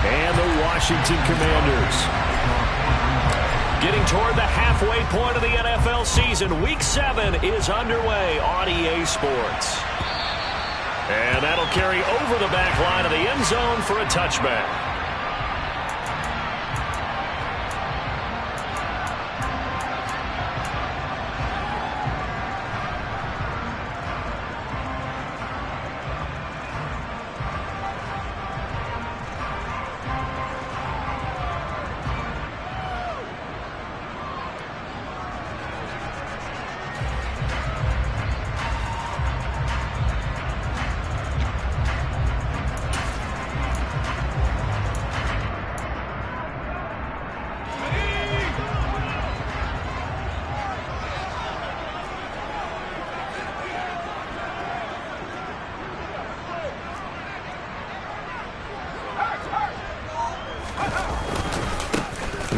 And the Washington Commanders. Getting toward the halfway point of the NFL season. Week 7 is underway on EA Sports. And that'll carry over the back line of the end zone for a touchback.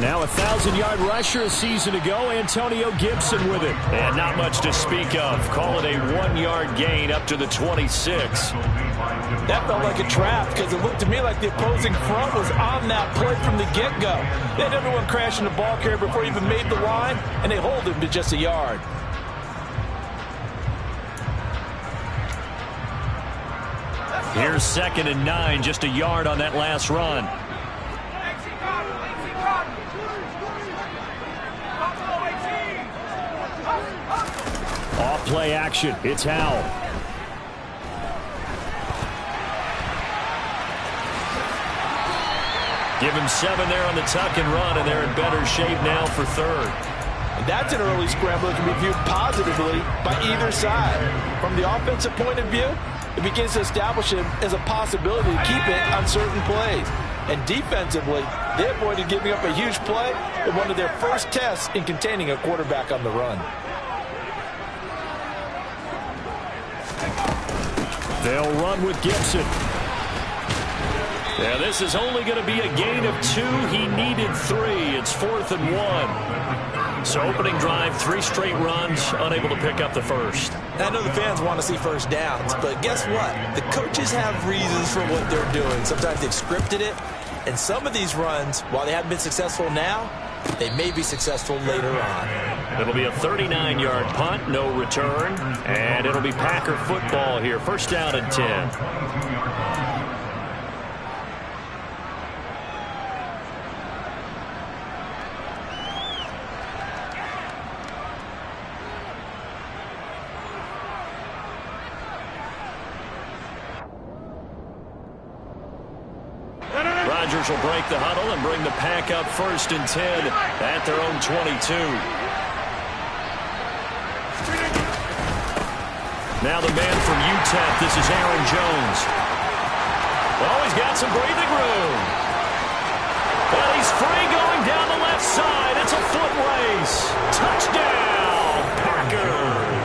Now a 1,000-yard rusher a season ago, Antonio Gibson with it. And not much to speak of. Call it a 1-yard gain up to the 26. That felt like a trap because it looked to me like the opposing front was on that play from the get-go. They had everyone crashing the ball carrier before he even made the line, and they hold him to just a yard. Here's 2nd and 9, just a yard on that last run. Off-play action. It's Howell. Give him 7 there on the tuck and run, and they're in better shape now for 3rd. And that's an early scramble that can be viewed positively by either side. From the offensive point of view, it begins to establish him as a possibility to keep it on certain plays. And defensively, they avoided giving up a huge play in one of their first tests in containing a quarterback on the run. They'll run with Gibson. Yeah, this is only going to be a gain of 2. He needed 3. It's 4th and 1. So opening drive, 3 straight runs, unable to pick up the first. I know the fans want to see first downs, but guess what? The coaches have reasons for what they're doing. Sometimes they've scripted it, and some of these runs, while they haven't been successful now, they may be successful later on. It'll be a 39-yard punt, no return, and it'll be Packer football here. 1st down and 10. Rodgers will break the huddle and bring the Pack up 1st and 10 at their own 22. Now the man from UTEP, this is Aaron Jones. Oh, he's got some breathing room. Well, he's free going down the left side. It's a foot race. Touchdown, Packers.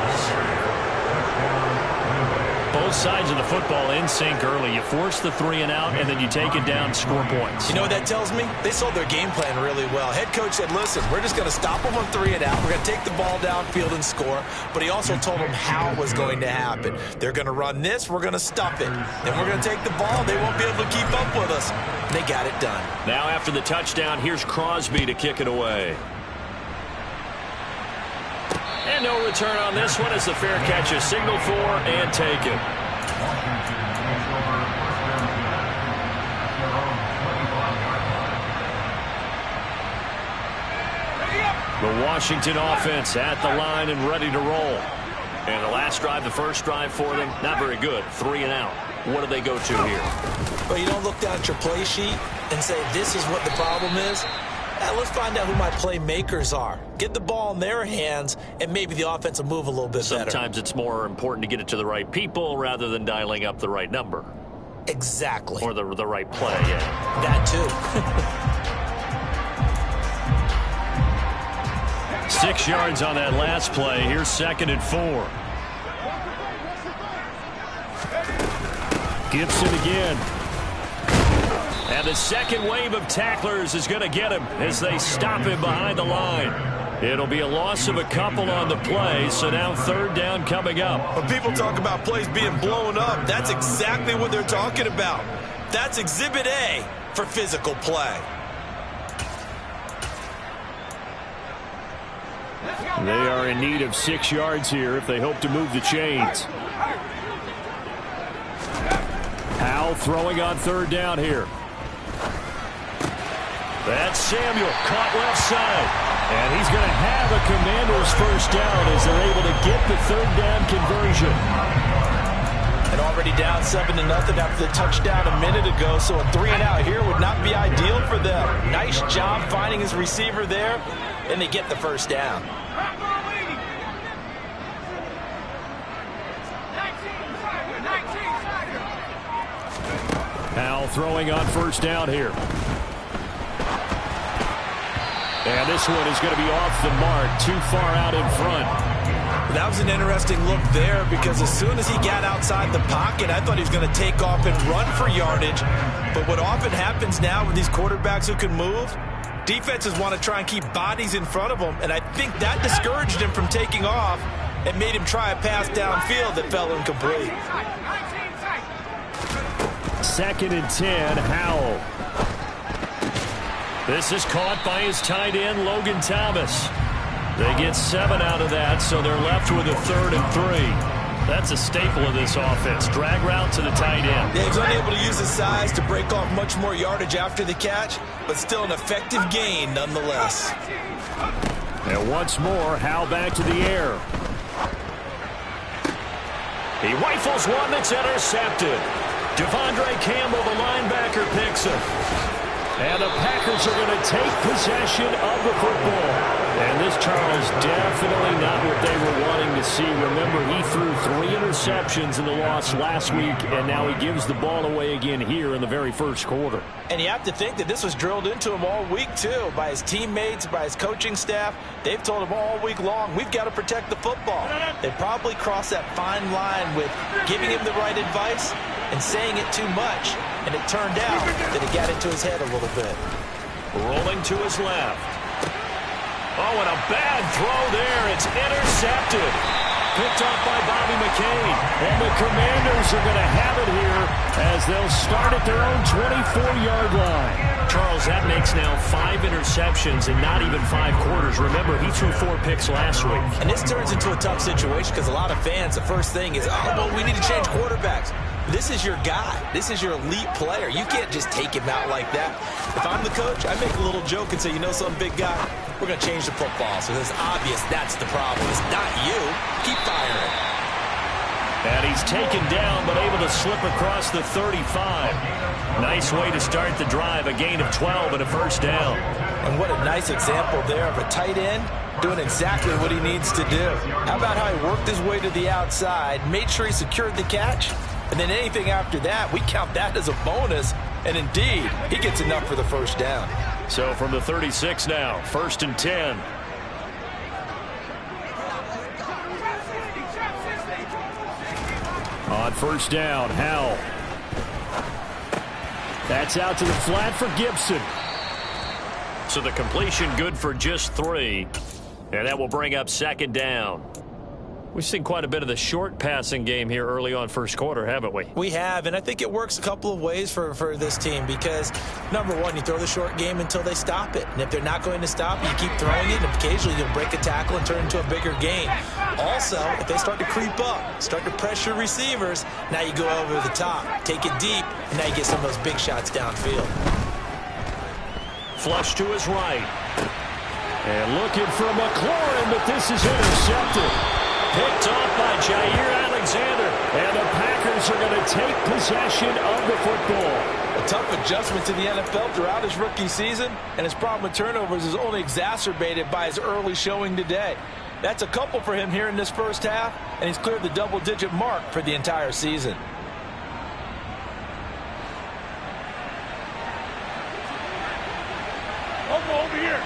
Both sides of the football in sync early. You force the 3 and out, and then you take it down, score points. You know what that tells me? They sold their game plan really well. Head coach said, listen, we're just going to stop them on 3 and out. We're going to take the ball downfield and score. But he also told them how it was going to happen. They're going to run this. We're going to stuff it. Then we're going to take the ball. They won't be able to keep up with us. And they got it done. Now after the touchdown, here's Crosby to kick it away. And no return on this one as the fair catch is signaled for and taken. The Washington offense at the line and ready to roll. And the last drive, the first drive for them, not very good. 3 and out. What do they go to here? Well, you don't look down at your play sheet and say, this is what the problem is. Let's find out who my playmakers are. Get the ball in their hands, and maybe the offense will move a little bit better. Sometimes it's more important to get it to the right people rather than dialing up the right number. Exactly. Or the right play, yeah. That too. 6 yards on that last play. Here's 2nd and 4. Gibson again. And the second wave of tacklers is going to get him as they stop him behind the line. It'll be a loss of a couple on the play, so now 3rd down coming up. When people talk about plays being blown up, that's exactly what they're talking about. That's Exhibit A. for physical play. They are in need of 6 yards here if they hope to move the chains. Howell throwing on 3rd down here. That's Samuel, caught left side. And he's going to have a Commanders 1st down as they're able to get the 3rd down conversion. And already down 7-0 after the touchdown a minute ago, so a 3-and-out here would not be ideal for them. Nice job finding his receiver there, and they get the 1st down. Howell throwing on 1st down here. And this one is going to be off the mark, too far out in front. That was an interesting look there because as soon as he got outside the pocket, I thought he was going to take off and run for yardage. But what often happens now with these quarterbacks who can move, defenses want to try and keep bodies in front of them, and I think that discouraged him from taking off and made him try a pass downfield that fell incomplete. 2nd and 10, Howell. This is caught by his tight end, Logan Thomas. They get 7 out of that, so they're left with a 3rd and 3. That's a staple of this offense. Drag route to the tight end. Yeah, he was unable to use his size to break off much more yardage after the catch, but still an effective gain nonetheless. And once more, Howell back to the air. He rifles one that's intercepted. Devondre Campbell, the linebacker, picks him. And the Packers are going to take possession of the football. And this, Charles, definitely not what they were wanting to see. Remember, he threw 3 interceptions in the loss last week, and now he gives the ball away again here in the very 1st quarter. And you have to think that this was drilled into him all week, too, by his teammates, by his coaching staff. They've told him all week long, we've got to protect the football. They probably crossed that fine line with giving him the right advice and saying it too much. And it turned out that it got into his head a little bit. Rolling to his left. Oh, and a bad throw there. It's intercepted. Picked up by Bobby McCain. And the Commanders are going to have it here as they'll start at their own 24-yard line. Charles, that makes now 5 interceptions in not even 5 quarters. Remember, he threw 4 picks last week. And this turns into a tough situation because a lot of fans, the first thing is, oh, well, we need to change quarterbacks. This is your guy. This is your elite player. You can't just take him out like that. If I'm the coach, I make a little joke and say, you know something, big guy? We're going to change the football. So it's obvious that's the problem. It's not you. Keep firing. And he's taken down, but able to slip across the 35. Nice way to start the drive. A gain of 12 and a 1st down. And what a nice example there of a tight end doing exactly what he needs to do. How about how he worked his way to the outside, made sure he secured the catch, and then anything after that, we count that as a bonus. And indeed, he gets enough for the 1st down. So from the 36 now, 1st and 10. On 1st down, Howell. That's out to the flat for Gibson. So the completion good for just 3. And that will bring up 2nd down. We've seen quite a bit of the short passing game here early on 1st quarter, haven't we? We have, and I think it works a couple of ways for this team because, number one, you throw the short game until they stop it. And if they're not going to stop it, you keep throwing it, and occasionally you'll break a tackle and turn it into a bigger gain. Also, if they start to creep up, start to pressure receivers, now you go over the top, take it deep, and now you get some of those big shots downfield. Flush to his right. And looking for McLaurin, but this is intercepted. Picked off by Jair Alexander, and the Packers are going to take possession of the football. A tough adjustment to the NFL throughout his rookie season, and his problem with turnovers is only exacerbated by his early showing today. That's a couple for him here in this 1st half, and he's cleared the double-digit mark for the entire season. Over here.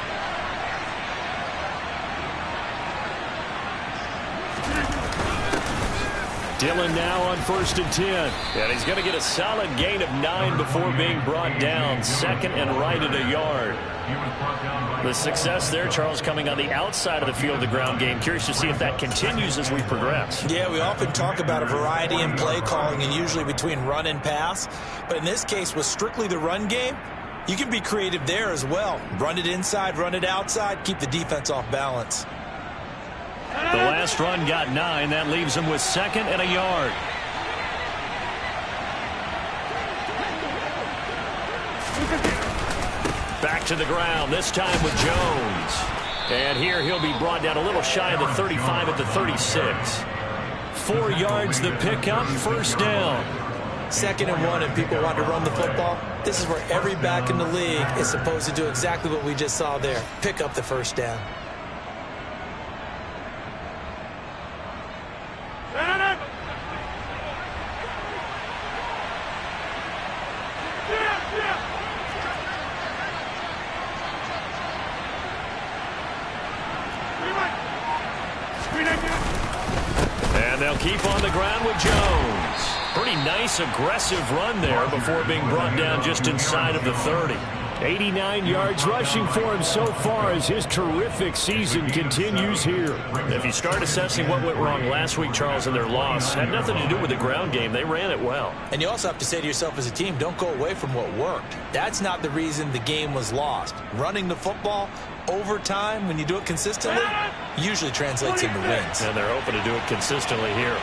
Dillon now on 1st and 10. And he's going to get a solid gain of 9 before being brought down. 2nd and right at a yard. The success there, Charles, coming on the outside of the field, the ground game. Curious to see if that continues as we progress. Yeah, we often talk about a variety in play calling and usually between run and pass. But in this case, with strictly the run game, You can be creative there as well. Run it inside, run it outside, keep the defense off balance. The last run got 9. That leaves him with 2nd and a yard. Back to the ground, this time with Jones. And here he'll be brought down a little shy of the 35 at the 36. 4 yards the pickup, first down. 2nd and 1, and people want to run the football. This is where every back in the league is supposed to do exactly what we just saw there. Pick up the first down. And they'll keep on the ground with Jones. Pretty nice, aggressive run there before being brought down just inside of the 30. 89 yards rushing for him so far as his terrific season continues here. If you start assessing what went wrong last week, Charles, in their loss, had nothing to do with the ground game. They ran it well. And you also have to say to yourself as a team, don't go away from what worked. That's not the reason the game was lost. Running the football over time, when you do it consistently, usually translates into wins. And they're hoping to do it consistently here.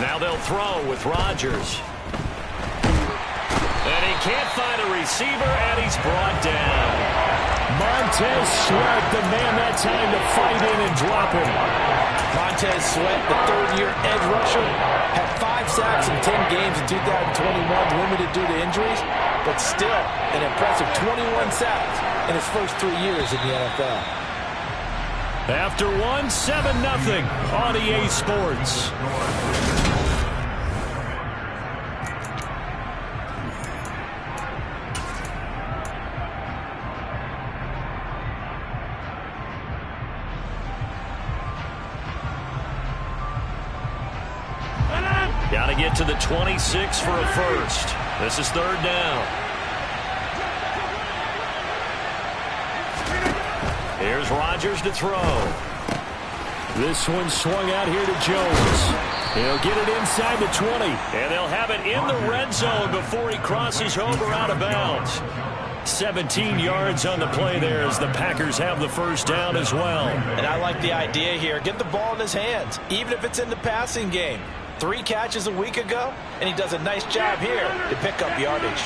Now they'll throw with Rodgers. And he can't find a receiver, and he's brought down. Montez Sweat, the man that time to fight in and drop him. Montez Sweat, the third-year edge rusher, had 5 sacks in 10 games in 2021, limited due to injuries, but still an impressive 21 sacks in his first 3 years in the NFL. After 1, 7-0 on EA Sports. Got to get to the 26 for a first. This is 3rd down. Here's Rodgers to throw. This one swung out here to Jones. He'll get it inside the 20. And they'll have it in the red zone before he crosses over out of bounds. 17 yards on the play there as the Packers have the first down as well. And I like the idea here. Get the ball in his hands, even if it's in the passing game. 3 catches a week ago, and he does a nice job here to pick up yardage.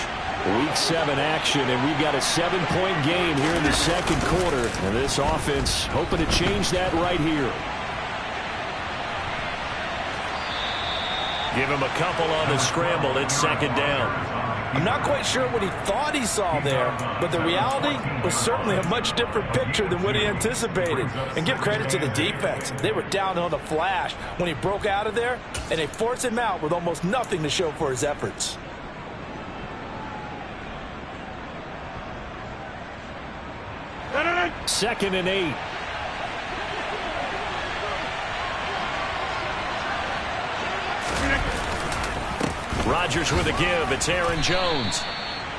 Week 7 action, and we've got a 7-point game here in the second quarter. And this offense hoping to change that right here. Give him a couple on the scramble. It's 2nd down. I'm not quite sure what he thought he saw there, but the reality was certainly a much different picture than what he anticipated. And give credit to the defense. They were down on the flash when he broke out of there, and they forced him out with almost nothing to show for his efforts. Second and 8. Rodgers with a give. It's Aaron Jones.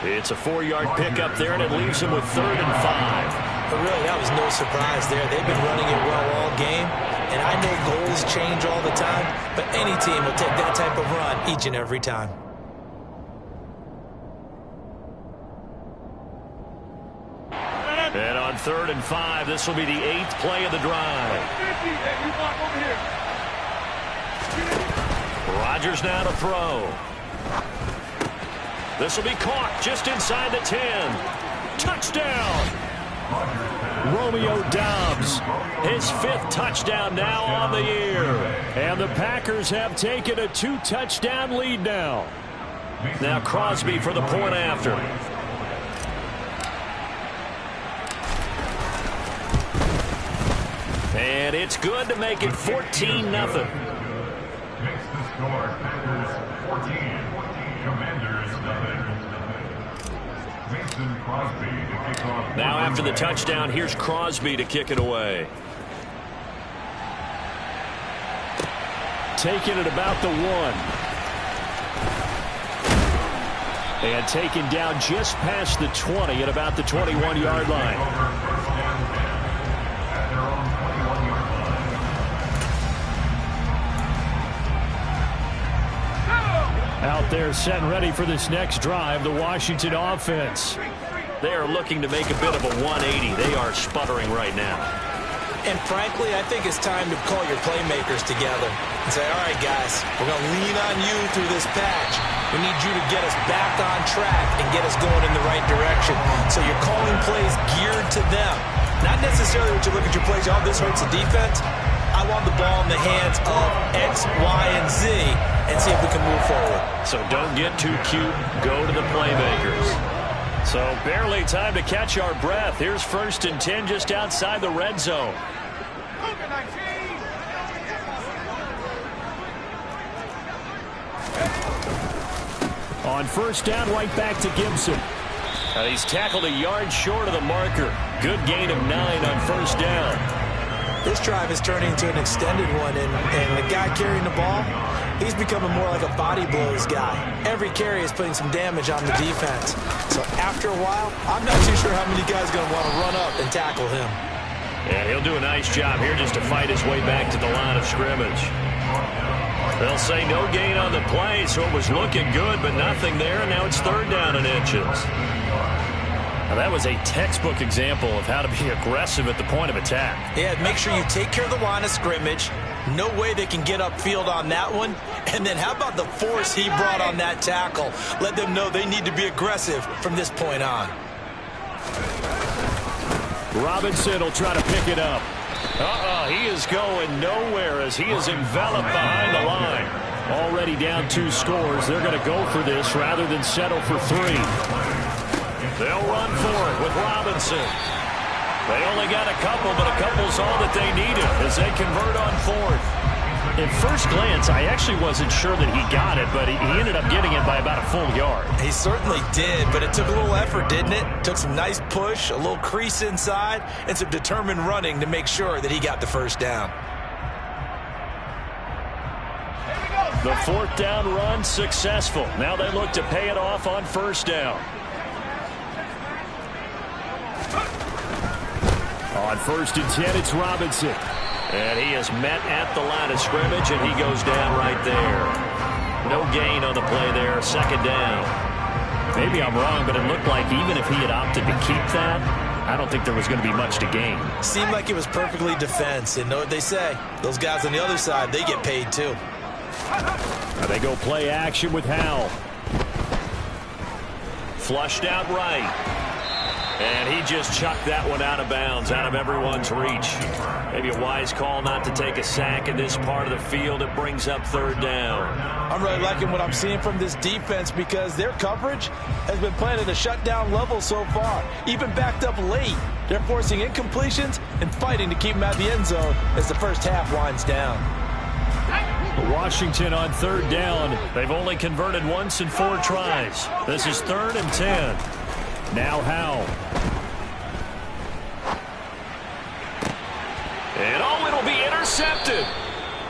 It's a 4-yard pickup there, and it leaves him with 3rd and 5. But really, that was no surprise there. They've been running it well all game, and I know goals change all the time, but any team will take that type of run each and every time. And on 3rd and 5, this will be the 8th play of the drive. Rodgers now to throw. This will be caught just inside the 10. Touchdown! Romeo Doubs, his 5th touchdown now on the year. And the Packers have taken a 2-touchdown lead now. Now Crosby for the point after. And it's good to make it 14-0. Makes the score Packers 14, Commanders nothing. Mason Crosby to kick off. Now after the touchdown, here's Crosby to kick it away. Taking it about the 1. And taken down just past the 20 at about the 21-yard line. Out there set and ready for this next drive, the Washington offense. They are looking to make a bit of a 180. They are sputtering right now. And frankly, I think it's time to call your playmakers together and say, all right, guys, we're going to lean on you through this patch. We need you to get us back on track and get us going in the right direction. So you're calling plays geared to them. Not necessarily what you look at your plays, oh, this hurts the defense. I want the ball in the hands of X, Y, and Z and see if we can move forward. So don't get too cute. Go to the playmakers. So barely time to catch our breath. Here's 1st and 10 just outside the red zone. On 1st down, right back to Gibson. He's tackled a yard short of the marker. Good gain of 9 on 1st down. This drive is turning into an extended one, and the guy carrying the ball, he's becoming more like a body blows guy. Every carry is putting some damage on the defense. So after a while, I'm not too sure how many guys are going to want to run up and tackle him. Yeah, he'll do a nice job here just to fight his way back to the line of scrimmage. They'll say no gain on the play, so it was looking good, but nothing there, and now it's 3rd down and inches. Now that was a textbook example of how to be aggressive at the point of attack. Yeah, make sure you take care of the line of scrimmage. No way they can get upfield on that one. And then how about the force he brought on that tackle? Let them know they need to be aggressive from this point on. Robinson will try to pick it up. He is going nowhere as he is enveloped behind the line. Already down 2 scores. They're going to go for this rather than settle for 3. They'll run for it with Robinson. They only got a couple, but a couple's all that they needed as they convert on 4th. At first glance, I actually wasn't sure that he got it, but he ended up getting it by about a full yard. He certainly did, but it took a little effort, didn't it? Took some nice push, a little crease inside, and some determined running to make sure that he got the 1st down. The 4th down run successful. Now they look to pay it off on 1st down. On 1st and 10, it's Robinson. And he is met at the line of scrimmage, and he goes down right there. No gain on the play there, 2nd down. Maybe I'm wrong, but it looked like even if he had opted to keep that, I don't think there was going to be much to gain. Seemed like it was perfectly defense, and know what they say. Those guys on the other side, they get paid too. Now they go play action with Howell. Flushed out right. And he just chucked that one out of bounds, out of everyone's reach. Maybe a wise call not to take a sack in this part of the field. It brings up 3rd down. I'm really liking what I'm seeing from this defense because their coverage has been playing at a shutdown level so far. Even backed up late, they're forcing incompletions and fighting to keep them out of the end zone as the first half winds down. Washington on 3rd down. They've only converted once in 4 tries. This is 3rd and 10. Now Howell. And it'll be intercepted.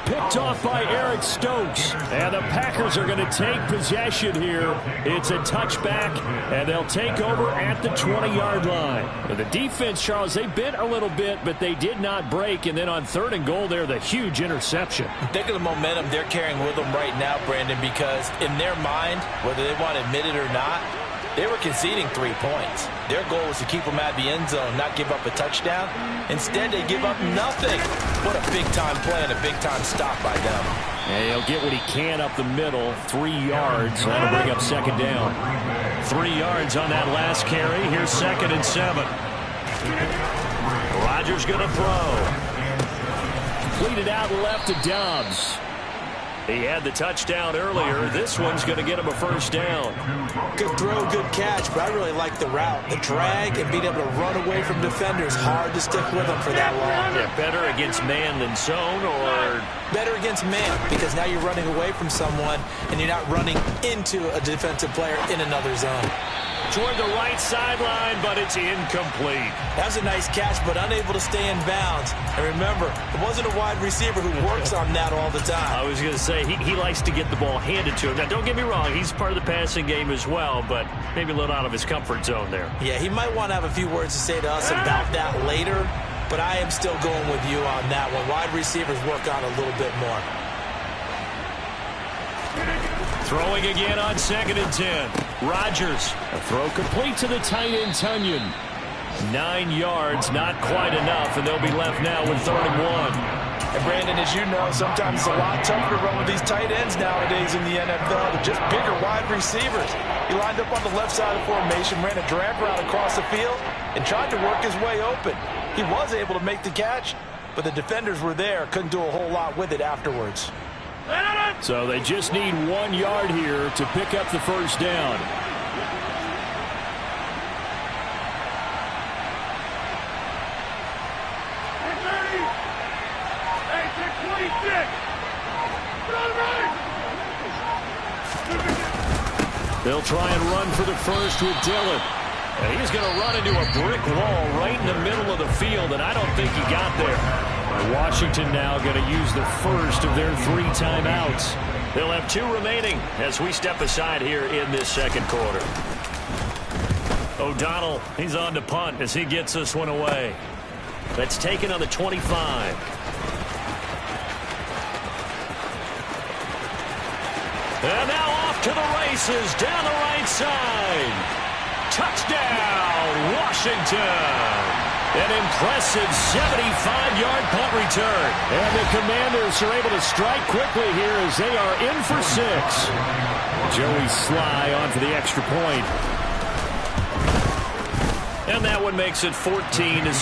Picked off by Eric Stokes. And the Packers are going to take possession here. It's a touchback, and they'll take over at the 20-yard line. Now the defense, Charles, they bit a little bit, but they did not break. And then on 3rd and goal there, the huge interception. Think of the momentum they're carrying with them right now, Brandon, because in their mind, whether they want to admit it or not, they were conceding 3 points. Their goal was to keep them out of the end zone, not give up a touchdown. Instead, they give up nothing. What a big-time play and a big-time stop by them. And he'll get what he can up the middle, 3 yards. That'll bring up 2nd down. 3 yards on that last carry. Here's 2nd and 7. Rodgers going to throw. Completed out left to Dobbs. He had the touchdown earlier. This one's going to get him a 1st down. Good throw, good catch, but I really like the route. The drag and being able to run away from defenders, hard to stick with them for that long. Yeah, better against man than zone, or? Better against man, because now you're running away from someone and you're not running into a defensive player in another zone. Toward the right sideline, but it's incomplete. That was a nice catch, but unable to stay in bounds. And remember, it wasn't a wide receiver who works on that all the time. I was going to say, he likes to get the ball handed to him. Now, don't get me wrong, he's part of the passing game as well, but maybe a little out of his comfort zone there. Yeah, he might want to have a few words to say to us about that later, but I am still going with you on that one. Wide receivers work on a little bit more. Throwing again on 2nd and 10. Rodgers. A throw complete to the tight end, Tunyon. 9 yards, not quite enough, and they'll be left now with 3rd and 1. And Brandon, as you know, sometimes it's a lot tougher to run with these tight ends nowadays in the NFL. They're just bigger wide receivers. He lined up on the left side of the formation, ran a drag route across the field, and tried to work his way open. He was able to make the catch, but the defenders were there, couldn't do a whole lot with it afterwards. So they just need 1 yard here to pick up the first down. They'll try and run for the first with Dillon. And he's going to run into a brick wall right in the middle of the field, and I don't think he got there. Washington now going to use the first of their 3 timeouts. They'll have 2 remaining as we step aside here in this second quarter. O'Donnell, he's on to punt as he gets this one away. That's taken on the 25. And now off to the races down the right side. Touchdown, Washington. An impressive 75-yard punt return. And the Commanders are able to strike quickly here as they are in for 6. Joey Sly on for the extra point. And that one makes it 14-7.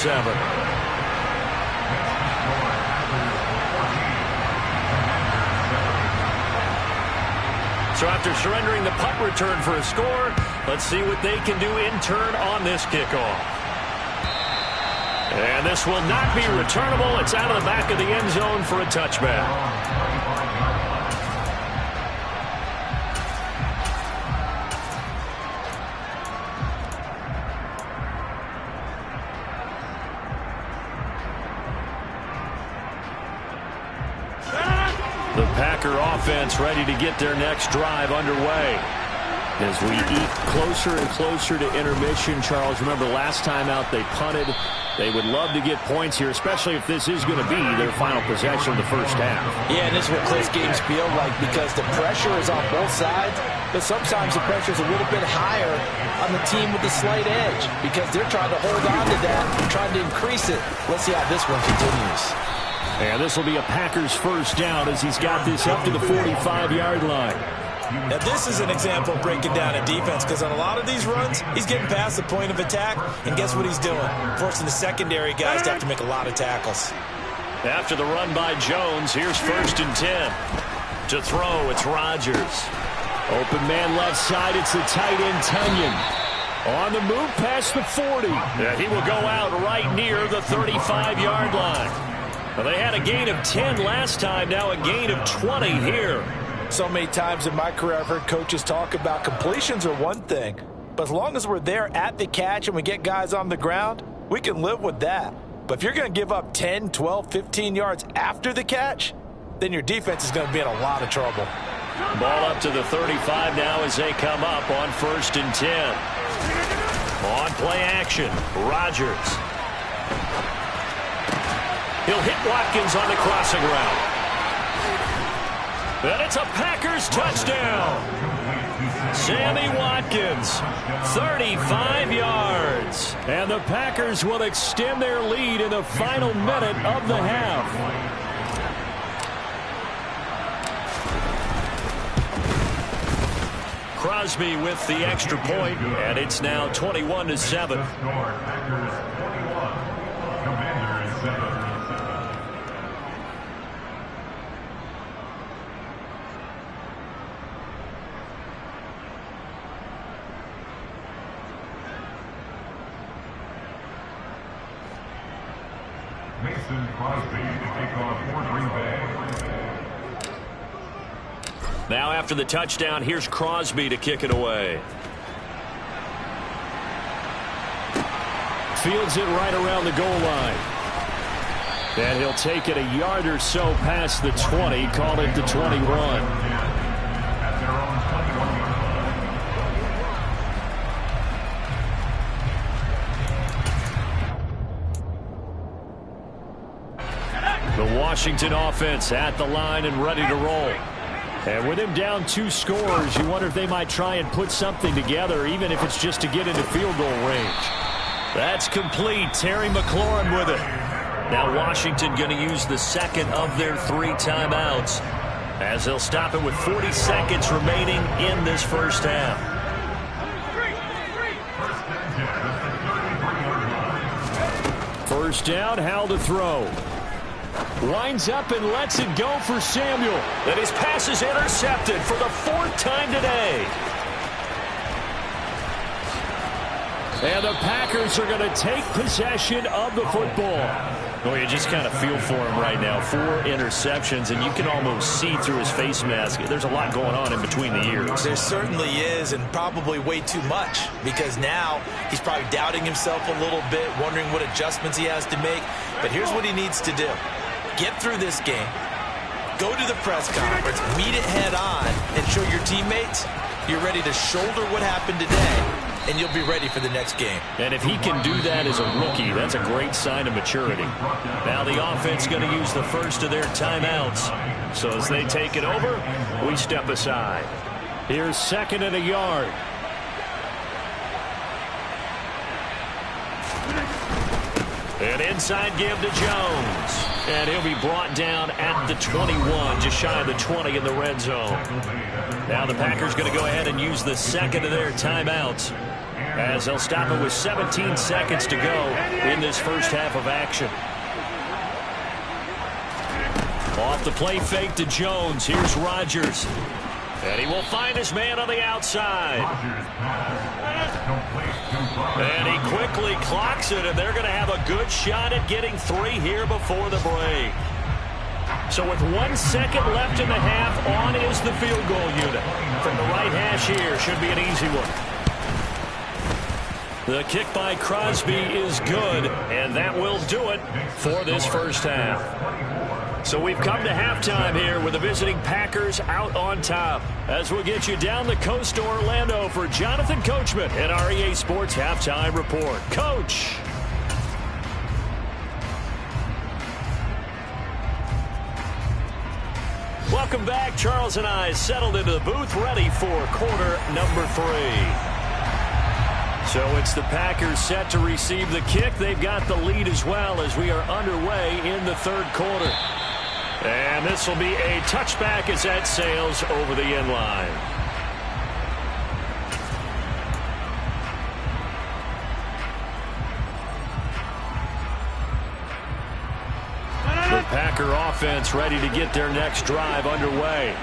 So after surrendering the punt return for a score, let's see what they can do in turn on this kickoff. And this will not be returnable. It's out of the back of the end zone for a touchback. The Packer offense ready to get their next drive underway. As we eat closer and closer to intermission, Charles, remember last time out they punted. They would love to get points here, especially if this is going to be their final possession of the first half. Yeah, and this is what close games feel like because the pressure is on both sides, but sometimes the pressure is a little bit higher on the team with the slight edge because they're trying to hold on to that and trying to increase it. Let's see how this one continues. And this will be a Packers first down as he's got this up to the 45-yard line. Now, this is an example of breaking down a defense because on a lot of these runs, he's getting past the point of attack, and guess what he's doing? Forcing the secondary guys to have to make a lot of tackles. After the run by Jones, here's 1st and 10. To throw, it's Rodgers. Open man left side, it's the tight end, Tunyon. On the move past the 40. Yeah, he will go out right near the 35-yard line. Well, they had a gain of 10 last time, now a gain of 20 here. So many times in my career I've heard coaches talk about completions are one thing, but as long as we're there at the catch and we get guys on the ground, we can live with that. But if you're going to give up 10, 12, 15 yards after the catch, then your defense is going to be in a lot of trouble. Ball up to the 35 now as they come up on 1st and 10. On play action, Rodgers. He'll hit Watkins on the crossing route. And it's a Packers touchdown. Sammy Watkins, 35 yards. And the Packers will extend their lead in the final minute of the half. Crosby with the extra point, and it's now 21-7. Now after the touchdown, here's Crosby to kick it away. Fields it right around the goal line. And he'll take it a yard or so past the 20, call it the 21. The Washington offense at the line and ready to roll. And with him down 2 scores, you wonder if they might try and put something together, even if it's just to get into field goal range. That's complete. Terry McLaurin with it. Now Washington going to use the second of their 3 timeouts as they'll stop it with 40 seconds remaining in this first half. First down, Howell to throw. Winds up and lets it go for Samuel. And his pass is intercepted for the 4th time today. And the Packers are going to take possession of the football. Well, you just kind of feel for him right now. 4 interceptions, and you can almost see through his face mask. There's a lot going on in between the ears. There certainly is, and probably way too much, because now he's probably doubting himself a little bit, wondering what adjustments he has to make. But here's what he needs to do. Get through this game, go to the press conference, meet it head on, and show your teammates you're ready to shoulder what happened today, and you'll be ready for the next game. And if he can do that as a rookie, that's a great sign of maturity. Now the offense going to use the first of their timeouts. So as they take it over, we step aside. Here's 2nd and a yard. An inside give to Jones. And he'll be brought down at the 21, just shy of the 20 in the red zone. Now the Packers going to go ahead and use the second of their timeouts, as they'll stop it with 17 seconds to go in this first half of action. Off the play fake to Jones. Here's Rodgers. And he will find his man on the outside. And he quickly clocks it, and they're going to have a good shot at getting 3 here before the break. So with 1 second left in the half, on is the field goal unit. From the right hash here, should be an easy one. The kick by Crosby is good, and that will do it for this first half. So we've come to halftime here with the visiting Packers out on top. As we'll get you down the coast to Orlando for Jonathan Coachman at our EA Sports Halftime Report. Coach. Welcome back. Charles and I settled into the booth, ready for quarter number 3. So it's the Packers set to receive the kick. They've got the lead as well as we are underway in the 3rd quarter. And this will be a touchback as that sails over the end line. The Packer offense ready to get their next drive underway.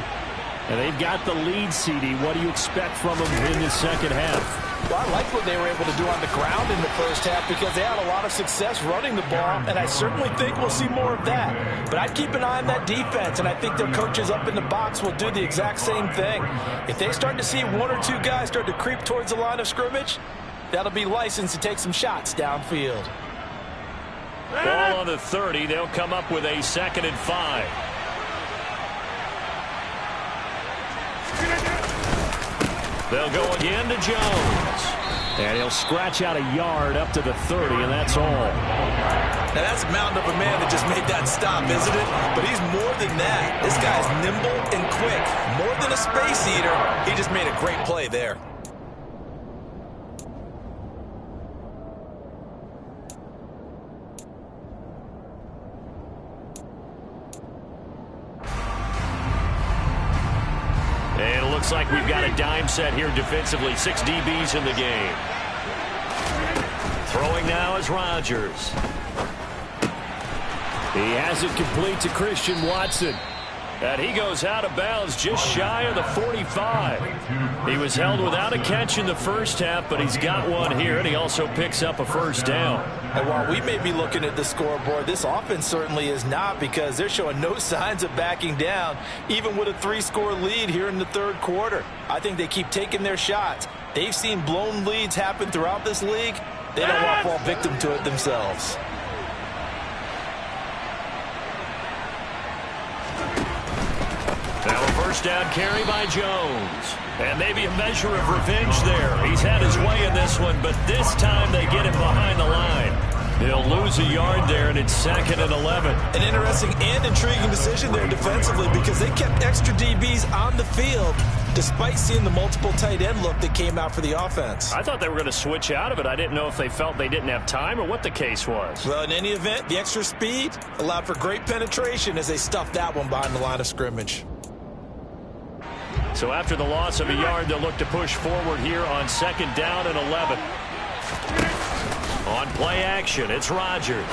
And they've got the lead, CD. What do you expect from them in the second half? Well, I like what they were able to do on the ground in the first half because they had a lot of success running the ball, and I certainly think we'll see more of that. But I'd keep an eye on that defense, and I think their coaches up in the box will do the exact same thing. If they start to see 1 or 2 guys start to creep towards the line of scrimmage, that'll be licensed to take some shots downfield. Ball on the 30. They'll come up with a 2nd and 5. They'll go again to Jones. And he'll scratch out a yard up to the 30, and that's all. Now that's a mountain of a man that just made that stop, isn't it? But he's more than that. This guy's nimble and quick. More than a space eater. He just made a great play there. And it looks like we've got a dime set here defensively. 6 DBs in the game. Throwing now is Rodgers. He has it complete to Christian Watson. And he goes out of bounds just shy of the 45. He was held without a catch in the first half, but he's got one here, and he also picks up a first down. And while we may be looking at the scoreboard, this offense certainly is not, because they're showing no signs of backing down, even with a 3-score lead here in the 3rd quarter. I think they keep taking their shots. They've seen blown leads happen throughout this league. They don't want to fall victim to it themselves. Now a first down carry by Jones. And maybe a measure of revenge there. He's had his way in this one, but this time they get him behind the line. He'll lose a yard there, and it's 2nd and 11. An interesting and intriguing decision there defensively because they kept extra DBs on the field despite seeing the multiple tight end look that came out for the offense. I thought they were going to switch out of it. I didn't know if they felt they didn't have time or what the case was. Well, in any event, the extra speed allowed for great penetration as they stuffed that one behind the line of scrimmage. So after the loss of a yard, they'll look to push forward here on 2nd down and 11. On play action, it's Rodgers.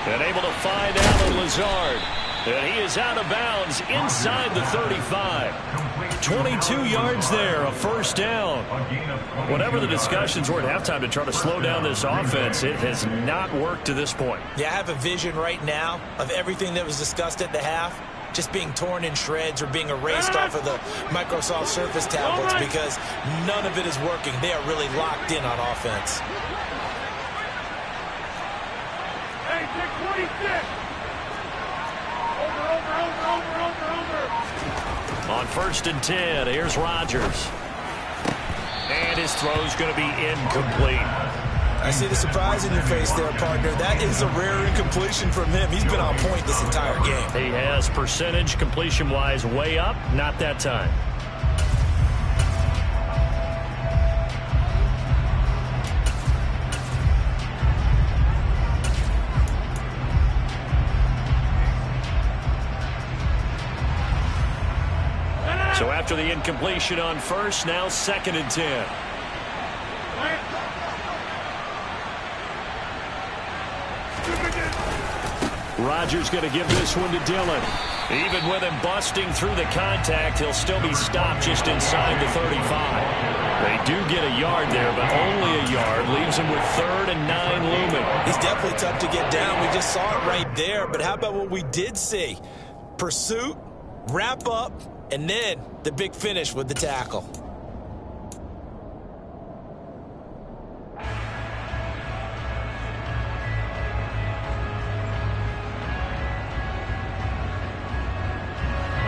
And able to find Allen Lazard. And he is out of bounds inside the 35. 22 yards there, a 1st down. Whatever the discussions were at halftime to try to slow down this offense, it has not worked to this point. Yeah, I have a vision right now of everything that was discussed at the half just being torn in shreds or being erased off of the Microsoft Surface tablets because none of it is working. They are really locked in on offense. Hey, 626. On 1st and 10, here's Rodgers. And his throw's going to be incomplete. I see the surprise in your face there, partner. That is a rare incompletion from him. He's been on point this entire game. He has percentage completion-wise way up, not that time. So after the incompletion on 1st, now 2nd and 10. Rodgers going to give this one to Dillon. Even with him busting through the contact, he'll still be stopped just inside the 35. They do get a yard there, but only a yard. Leaves him with 3rd and 9 looming. He's definitely tough to get down. We just saw it right there. But how about what we did see? Pursuit, wrap up, and then the big finish with the tackle.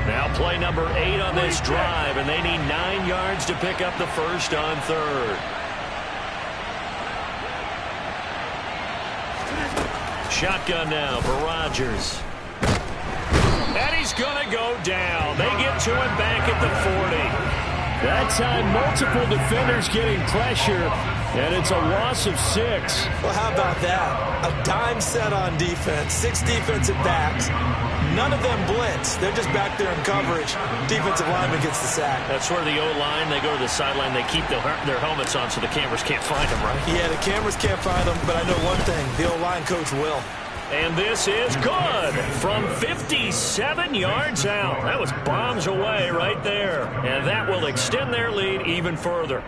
Now play number 8 on this drive, and they need 9 yards to pick up the 1st on 3rd. Shotgun now for Rodgers. And he's going to go down. They get to him back at the 40. That time, multiple defenders getting pressure, and it's a loss of 6. Well, how about that? A dime set on defense, 6 defensive backs. None of them blitz. They're just back there in coverage. Defensive lineman gets the sack. That's where the O-line, they go to the sideline, they keep their helmets on so the cameras can't find them, right? Yeah, the cameras can't find them, but I know one thing. The O-line coach will. And this is good from 57 yards out. That was bombs away right there. And that will extend their lead even further.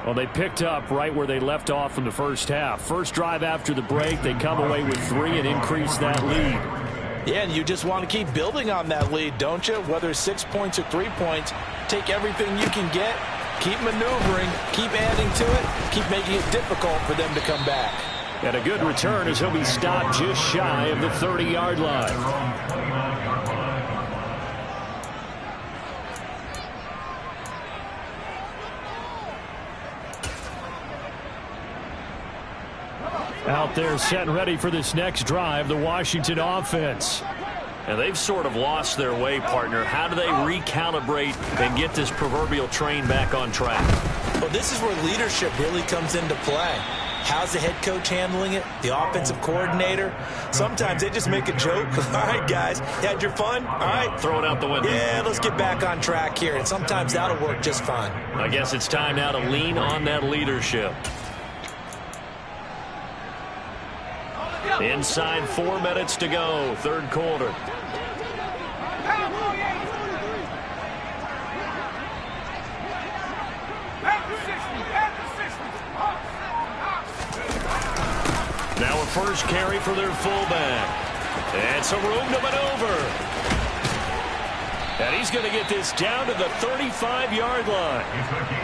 Well, they picked up right where they left off in the first half. First drive after the break, they come away with 3 and increase that lead. Yeah, and you just want to keep building on that lead, don't you? Whether it's 6 points or 3 points, take everything you can get, keep maneuvering, keep adding to it, keep making it difficult for them to come back. And a good return as he'll be stopped just shy of the 30-yard line. Out there set and ready for this next drive, the Washington offense. And they've sort of lost their way, partner. How do they recalibrate and get this proverbial train back on track? Well, this is where leadership really comes into play. How's the head coach handling it? The offensive coordinator? Sometimes they just make a joke. All right, guys, you had your fun? All right. Throw it out the window. Yeah, let's get back on track here. And sometimes that'll work just fine. I guess it's time now to lean on that leadership. Inside 4 minutes to go, 3rd quarter. Now a first carry for their fullback. And some room to maneuver. And he's going to get this down to the 35-yard line.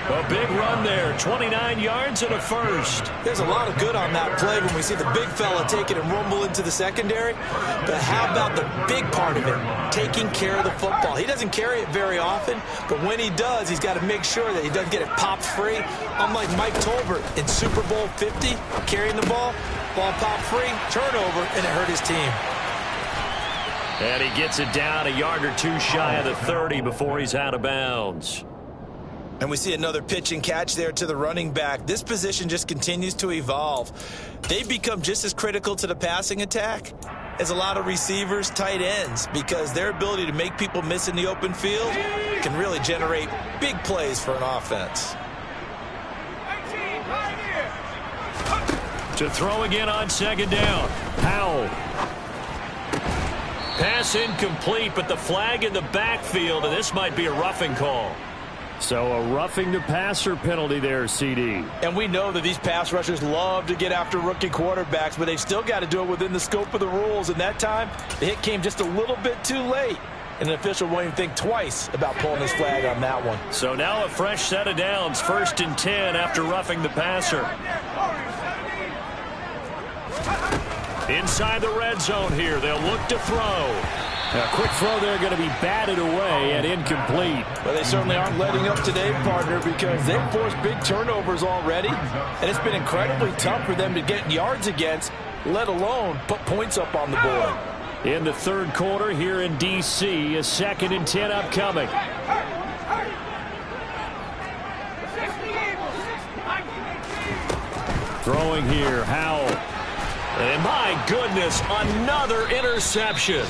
A big run there, 29 yards and a first. There's a lot of good on that play when we see the big fella take it and rumble into the secondary. But how about the big part of it, taking care of the football? He doesn't carry it very often, but when he does, he's got to make sure that he doesn't get it popped free. Unlike Mike Tolbert in Super Bowl 50, carrying the ball popped free, turnover, and it hurt his team. And he gets it down a yard or two shy of the 30 before he's out of bounds. And we see another pitch and catch there to the running back. This position just continues to evolve. They become just as critical to the passing attack as a lot of receivers, tight ends, because their ability to make people miss in the open field can really generate big plays for an offense. To throw again on second down. Powell. Pass incomplete, but the flag in the backfield, and this might be a roughing call. So a roughing the passer penalty there, CD. And we know that these pass rushers love to get after rookie quarterbacks, but they've still got to do it within the scope of the rules. And that time, the hit came just a little bit too late. And an official won't even think twice about pulling his flag on that one. So now a fresh set of downs, 1st and 10 after roughing the passer. Inside the red zone here, they'll look to throw. A quick throw there going to be batted away and incomplete. Well, they certainly aren't letting up today, partner, because they've forced big turnovers already, and it's been incredibly tough for them to get yards against, let alone put points up on the board. In the third quarter here in D.C., a 2nd and 10 upcoming. Throwing here, Howell. And my goodness, another interception.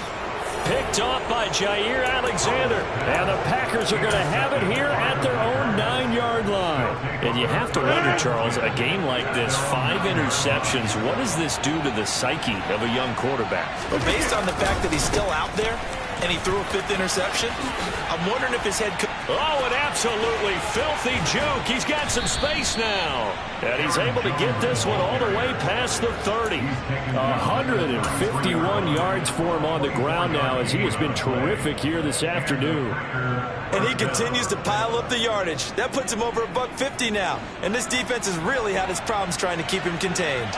Picked off by Jair Alexander. And the Packers are going to have it here at their own 9-yard line. And you have to wonder, Charles, a game like this, 5 interceptions, what does this do to the psyche of a young quarterback? Well, based on the fact that he's still out there and he threw a 5th interception, I'm wondering if his head could... Oh, an absolutely filthy juke. He's got some space now. And he's able to get this one all the way past the 30. 151 yards for him on the ground now as he has been terrific here this afternoon. And he continues to pile up the yardage. That puts him over $150 now. And this defense has really had its problems trying to keep him contained.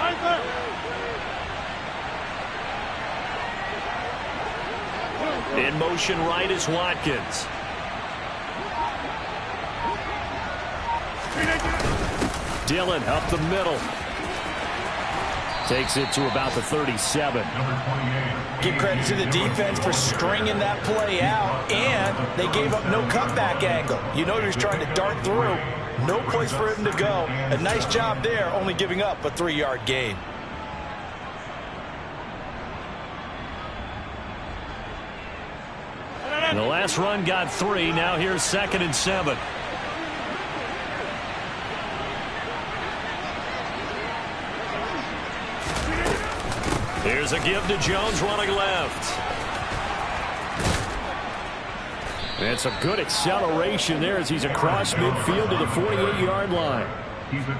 In motion right is Watkins. Dillon up the middle. Takes it to about the 37. Give credit to the defense for stringing that play out, and they gave up no cutback angle. You know he was trying to dart through. No place for him to go. A nice job there, only giving up a 3-yard gain. The last run got 3. Now here's 2nd and 7. Here's a give to Jones running left. And some good acceleration there as he's across midfield to the 48-yard line.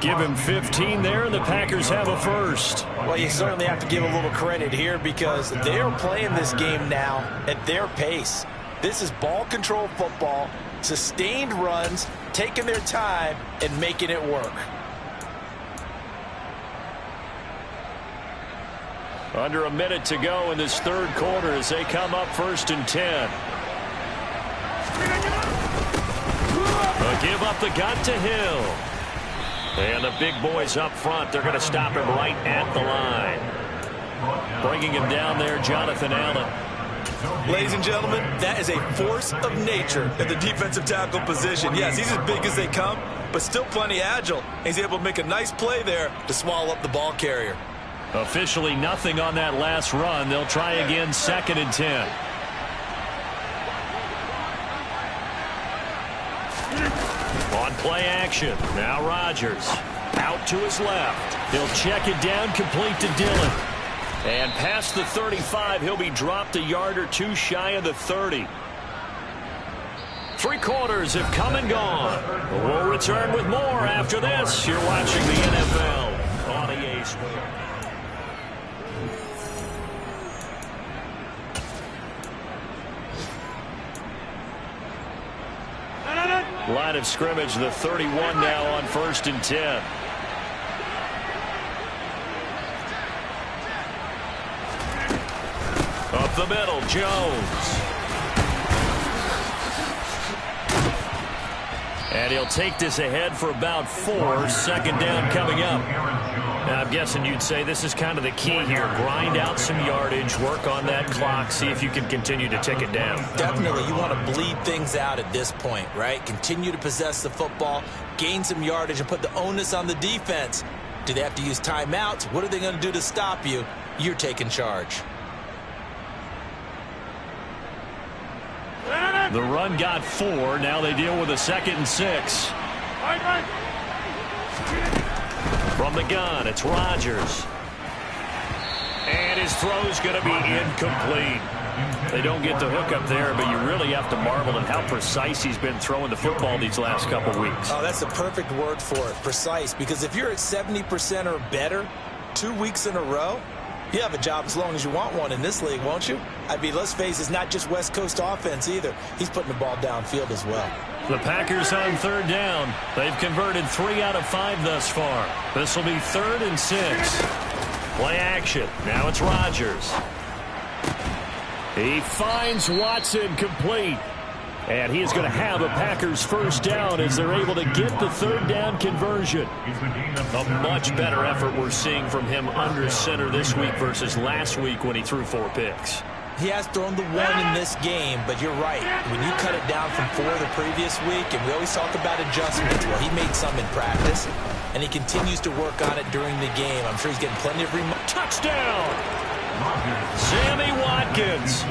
Give him 15 there, and the Packers have a first. Well, you certainly have to give a little credit here because they are playing this game now at their pace. This is ball control football, sustained runs, taking their time, and making it work. Under a minute to go in this third quarter as they come up 1st and 10. A give up the gut to Hill. And the big boys up front, they're going to stop him right at the line. Bringing him down there, Jonathan Allen. Ladies and gentlemen, that is a force of nature at the defensive tackle position. Yes, he's as big as they come, but still plenty agile. He's able to make a nice play there to swallow up the ball carrier. Officially nothing on that last run. They'll try again 2nd and 10. On play action. Now Rodgers. Out to his left. He'll check it down, complete to Dillon. And past the 35, he'll be dropped a yard or two shy of the 30. 3 quarters have come and gone. We'll return with more after this. You're watching the NFL on EA Sports. Line of scrimmage, the 31 now on 1st and 10. Up the middle, Jones. And he'll take this ahead for about 4. Second down coming up. Now, I'm guessing you'd say this is kind of the key here. Grind out some yardage, work on that clock, see if you can continue to tick it down. Definitely. You want to bleed things out at this point, right? Continue to possess the football, gain some yardage, and put the onus on the defense. Do they have to use timeouts? What are they going to do to stop you? You're taking charge. The run got 4. Now they deal with a 2nd and 6. From the gun, it's Rodgers. And his throw's going to be incomplete. They don't get the hook up there, but you really have to marvel at how precise he's been throwing the football these last couple weeks. Oh, that's the perfect word for it, precise. Because if you're at 70% or better 2 weeks in a row, you have a job as long as you want one in this league, won't you? I mean, let's face it, it's not just West Coast offense either. He's putting the ball downfield as well. The Packers on 3rd down. They've converted 3 out of 5 thus far. This will be 3rd and 6. Play action. Now it's Rodgers. He finds Watson complete. And he is going to have a Packers first down as they're able to get the 3rd down conversion. A much better effort we're seeing from him under center this week versus last week when he threw 4 picks. He has thrown the 1 in this game, but you're right. When you cut it down from 4 the previous week, and we always talk about adjustments, well, he made some in practice, and he continues to work on it during the game. I'm sure he's getting plenty of touchdown! Sammy Watkins,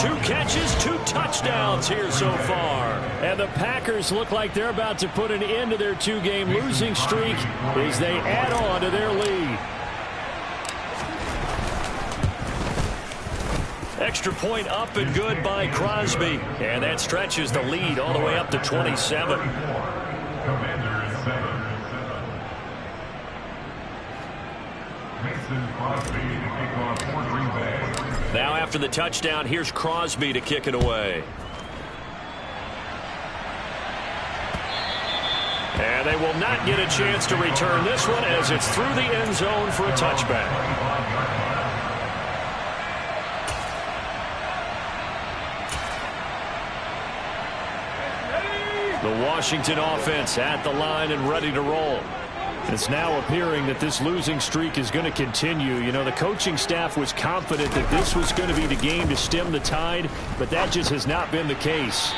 2 catches, 2 touchdowns here so far. And the Packers look like they're about to put an end to their 2-game losing streak as they add on to their lead. Extra point up and good by Crosby. And that stretches the lead all the way up to 27. Now after the touchdown, here's Crosby to kick it away. And they will not get a chance to return this one as it's through the end zone for a touchback. The Washington offense at the line and ready to roll. It's now appearing that this losing streak is going to continue. You know, the coaching staff was confident that this was going to be the game to stem the tide, but that just has not been the case.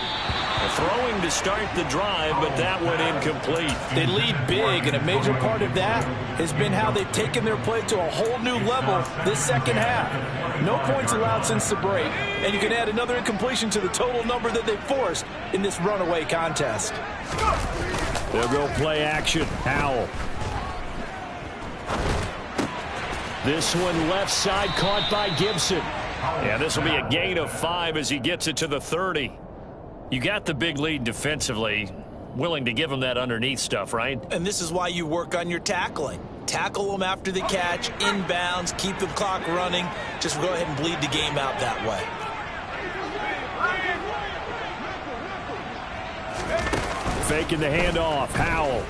Throwing to start the drive, but that went incomplete. They lead big, and a major part of that has been how they've taken their play to a whole new level this second half. No points allowed since the break, and you can add another incompletion to the total number that they forced in this runaway contest. They'll go play action. Howell. This one left side caught by Gibson. Yeah, this will be a gain of 5 as he gets it to the 30. You got the big lead defensively. Willing to give him that underneath stuff, right? And this is why you work on your tackling. Tackle them after the catch, inbounds, keep the clock running. Just go ahead and bleed the game out that way. Faking the handoff. Howell.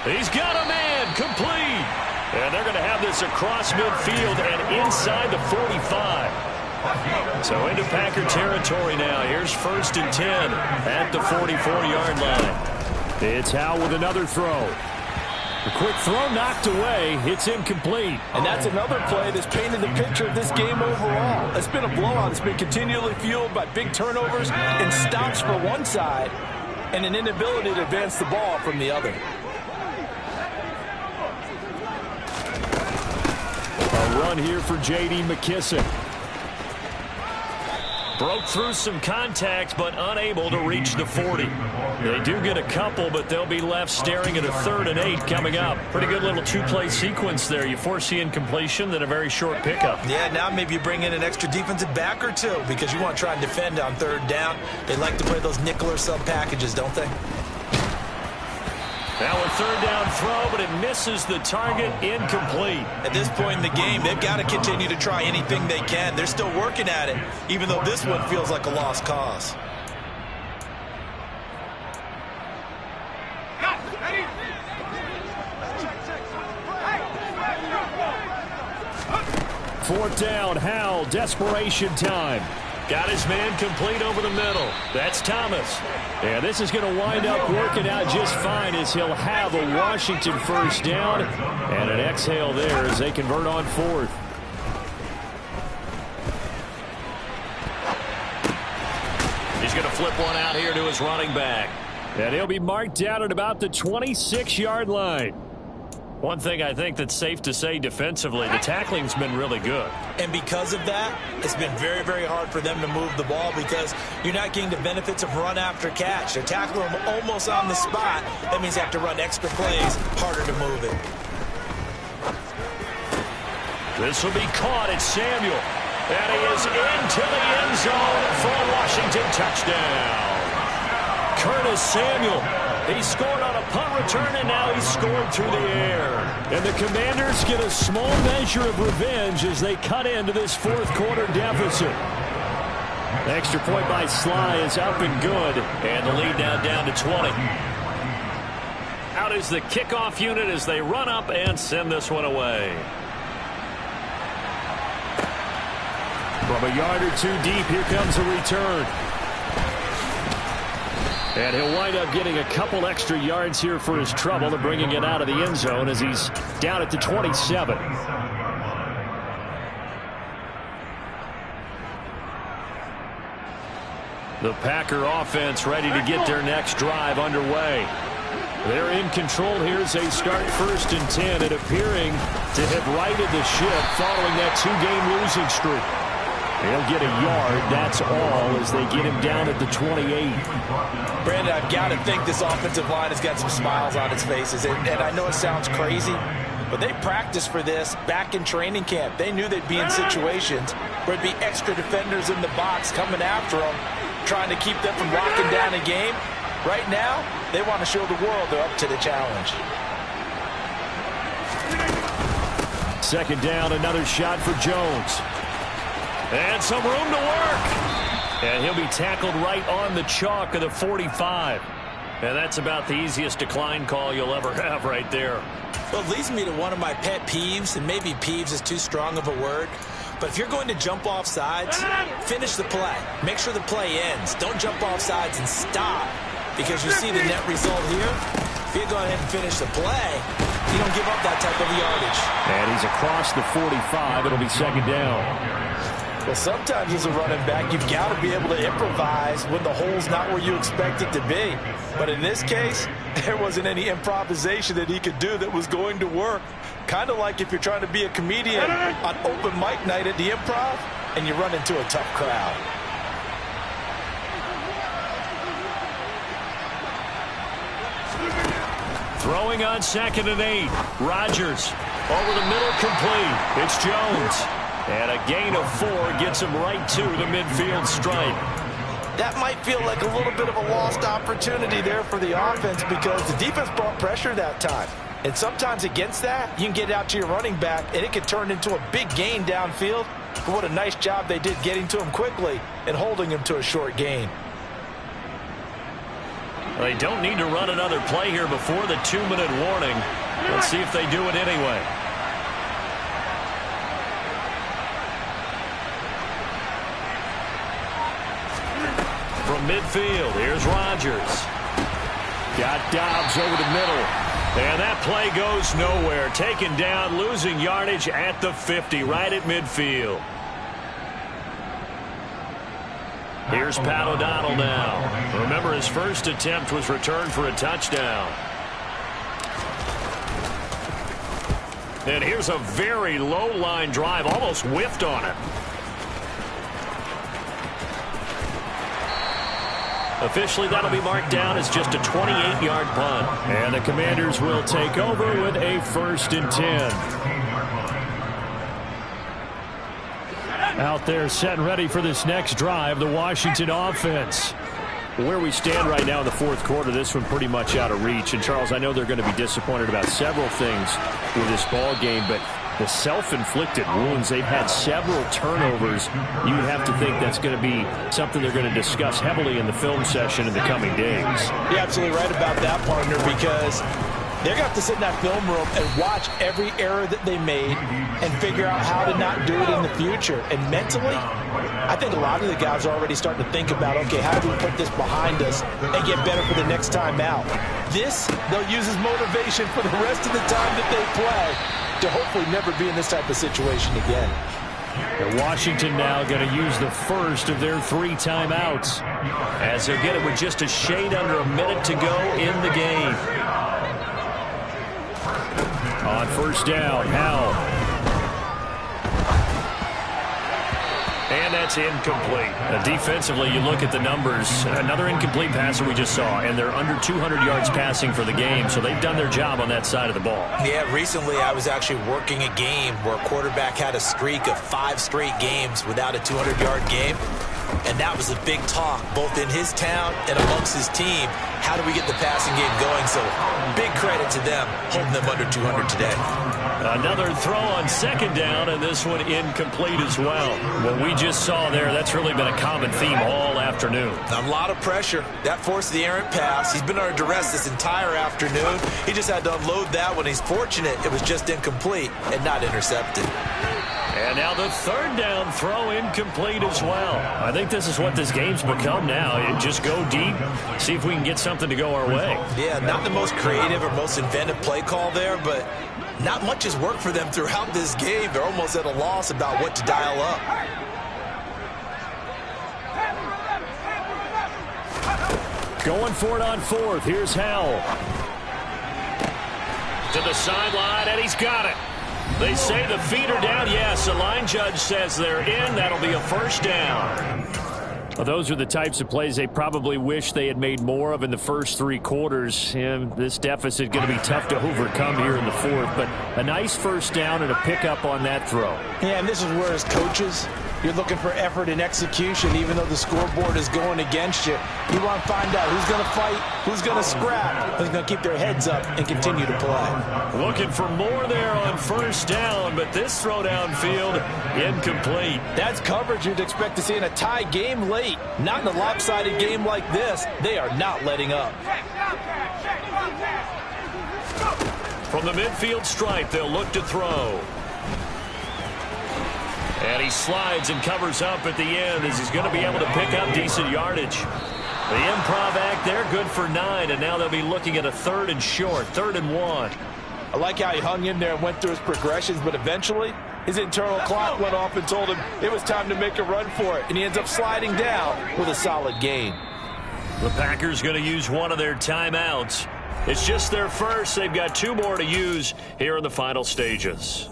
He's got a man complete. And they're going to have this across midfield and inside the 45. So into Packer territory now. Here's 1st and 10 at the 44-yard line. It's Howell with another throw. A quick throw knocked away. It's incomplete. And that's another play that's painted the picture of this game overall. It's been a blowout. It's been continually fueled by big turnovers and stops for one side and an inability to advance the ball from the other. A run here for J.D. McKissic. Broke through some contact, but unable to reach the 40. They do get a couple, but they'll be left staring at a 3rd and 8 coming up. Pretty good little 2-play sequence there. You force the incompletion, then a very short pickup. Yeah, now maybe you bring in an extra defensive back or 2 because you want to try and defend on 3rd down. They like to play those nickel or sub packages, don't they? Now a 3rd down throw, but it misses the target, incomplete. At this point in the game, they've got to continue to try anything they can. They're still working at it, even though this one feels like a lost cause. 4th down, Howell, desperation time. Got his man complete over the middle. That's Thomas. And this is going to wind up working out just fine as he'll have a Washington 1st down. And an exhale there as they convert on 4th. He's going to flip one out here to his running back. And he'll be marked down at about the 26-yard line. One thing I think that's safe to say defensively, the tackling's been really good. And because of that, it's been very, very hard for them to move the ball because you're not getting the benefits of run after catch. They're tackling them almost on the spot. That means they have to run extra plays, harder to move it. This will be caught. It's Samuel. And he is into the end zone for a Washington touchdown. Curtis Samuel. He scored on a punt return, and now he's scored through the air. And the Commanders get a small measure of revenge as they cut into this 4th quarter deficit. The extra point by Sly is up and good. And the lead now down to 20. Out is the kickoff unit as they run up and send this one away. From a yard or two deep, here comes a return. And he'll wind up getting a couple extra yards here for his trouble and bringing it out of the end zone as he's down at the 27. The Packer offense ready to get their next drive underway. They're in control here as they start 1st and 10 and appearing to have righted the ship following that 2-game losing streak. He'll get a yard, that's all, as they get him down at the 28. Brandon, I've got to think this offensive line has got some smiles on its faces. And I know it sounds crazy, but they practiced for this back in training camp. They knew they'd be in situations where there'd be extra defenders in the box coming after them, trying to keep them from locking down a game. Right now, they want to show the world they're up to the challenge. 2nd down, another shot for Jones. And some room to work. And he'll be tackled right on the chalk of the 45. And that's about the easiest decline call you'll ever have right there. Well, it leads me to one of my pet peeves, and maybe peeves is too strong of a word. But if you're going to jump off sides, finish the play. Make sure the play ends. Don't jump off sides and stop, because you see the net result here. If you go ahead and finish the play, you don't give up that type of yardage. And he's across the 45. It'll be 2nd down. Well, sometimes as a running back, you've got to be able to improvise when the hole's not where you expect it to be. But in this case, there wasn't any improvisation that he could do that was going to work. Kind of like if you're trying to be a comedian on open mic night at the Improv and you run into a tough crowd. Throwing on 2nd and 8. Rodgers over the middle, complete. It's Jones. And a gain of 4 gets him right to the midfield stripe. That might feel like a little bit of a lost opportunity there for the offense because the defense brought pressure that time. And sometimes against that, you can get out to your running back, and it can turn into a big gain downfield. But what a nice job they did getting to him quickly and holding him to a short gain. They don't need to run another play here before the 2-minute warning. Let's see if they do it anyway. From midfield, here's Rodgers. Got Dobbs over the middle. And that play goes nowhere. Taken down, losing yardage at the 50, right at midfield. Here's Pat O'Donnell now. Remember, his first attempt was returned for a touchdown. And here's a very low-line drive, almost whiffed on it. Officially, that'll be marked down as just a 28-yard punt. And the Commanders will take over with a 1st and 10. Out there set and ready for this next drive, the Washington offense. Where we stand right now in the 4th quarter, this one pretty much out of reach. And, Charles, I know they're going to be disappointed about several things with this ball game, but the self-inflicted wounds, they've had several turnovers. You would have to think that's going to be something they're going to discuss heavily in the film session in the coming days. You're absolutely right about that, partner, because They're going to have to sit in that film room and watch every error that they made and figure out how to not do it in the future. And mentally, I think a lot of the guys are already starting to think about, okay, how do we put this behind us and get better for the next time out? This, they'll use as motivation for the rest of the time that they play to hopefully never be in this type of situation again. And Washington now going to use the first of their 3 timeouts, as they'll get it with just a shade under a minute to go in the game. On first down, Howell. And that's incomplete. Defensively, you look at the numbers. Another incomplete passer we just saw, and they're under 200 yards passing for the game, so they've done their job on that side of the ball. Yeah, recently I was actually working a game where a quarterback had a streak of 5 straight games without a 200-yard game. And that was a big talk, both in his town and amongst his team. How do we get the passing game going? So big credit to them, holding them under 200 today. Another throw on second down, and this one incomplete as well. What we just saw there, that's really been a common theme all afternoon. A lot of pressure. That forced the errant pass. He's been under duress this entire afternoon. He just had to unload that one. He's fortunate it was just incomplete and not intercepted. And now the third down throw incomplete as well. I think this is what this game's become now. You just go deep, see if we can get something to go our way. Yeah, not the most creative or most inventive play call there, but not much has worked for them throughout this game. They're almost at a loss about what to dial up. Going for it on fourth. Here's Howell. To the sideline, and he's got it. They say the feet are down. Yes, the line judge says they're in. That'll be a first down. Well, those are the types of plays they probably wish they had made more of in the first 3 quarters. And this deficit going to be tough to overcome here in the fourth. But a nice first down and a pickup on that throw. Yeah, and this is where, as coaches, you're looking for effort and execution, even though the scoreboard is going against you. You want to find out who's going to fight, who's going to scrap, who's going to keep their heads up and continue to play. Looking for more there on first down, but this throw downfield incomplete. That's coverage you'd expect to see in a tie game late. Not in a lopsided game like this. They are not letting up. From the midfield stripe, they'll look to throw. And he slides and covers up at the end as he's going to be able to pick up decent yardage. The improv act there, good for 9, and now they'll be looking at a 3rd and short, 3rd and 1. I like how he hung in there and went through his progressions, but eventually his internal clock went off and told him it was time to make a run for it, and he ends up sliding down with a solid gain. The Packers going to use one of their timeouts. It's just their first. They've got 2 more to use here in the final stages.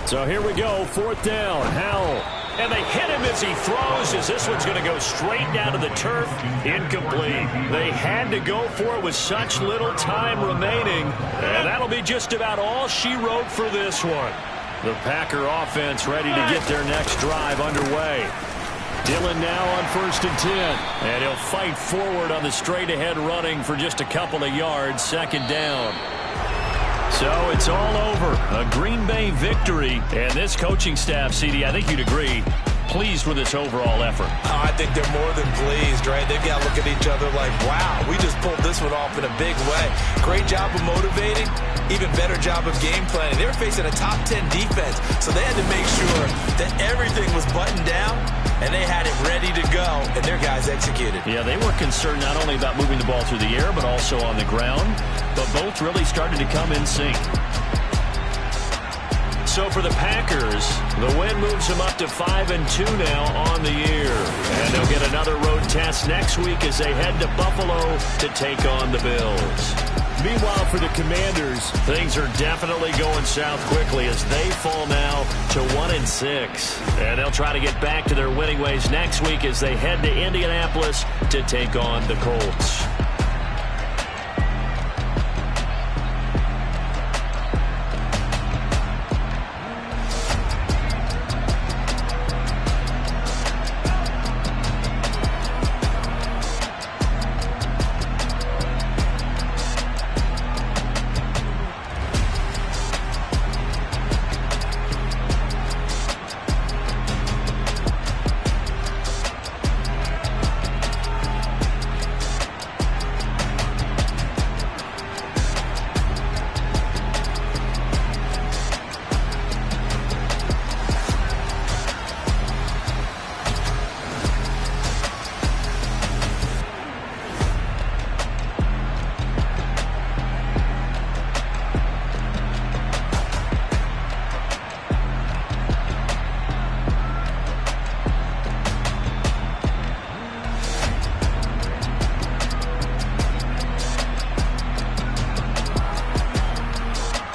So here we go, 4th down, Howell. And they hit him as he throws, as this one's going to go straight down to the turf, incomplete. They had to go for it with such little time remaining, and that'll be just about all she wrote for this one. The Packer offense ready to get their next drive underway. Dillon now on 1st and 10, and he'll fight forward on the straight-ahead running for just a couple of yards, 2nd down. So it's all over. A Green Bay victory. And this coaching staff, CD, I think you'd agree, pleased with this overall effort. Oh, I think they're more than pleased, right? They've got to look at each other like, wow, we just pulled this one off in a big way. Great job of motivating. Even better job of game planning. They were facing a top 10 defense, so they had to make sure that everything was buttoned down, and they had it ready to go, and their guys executed. Yeah, they were concerned not only about moving the ball through the air, but also on the ground, but both really started to come in sync. So for the Packers, the win moves them up to 5-2 now on the year. And they'll get another road test next week as they head to Buffalo to take on the Bills. Meanwhile, for the Commanders, things are definitely going south quickly as they fall now to 1-6. And they'll try to get back to their winning ways next week as they head to Indianapolis to take on the Colts.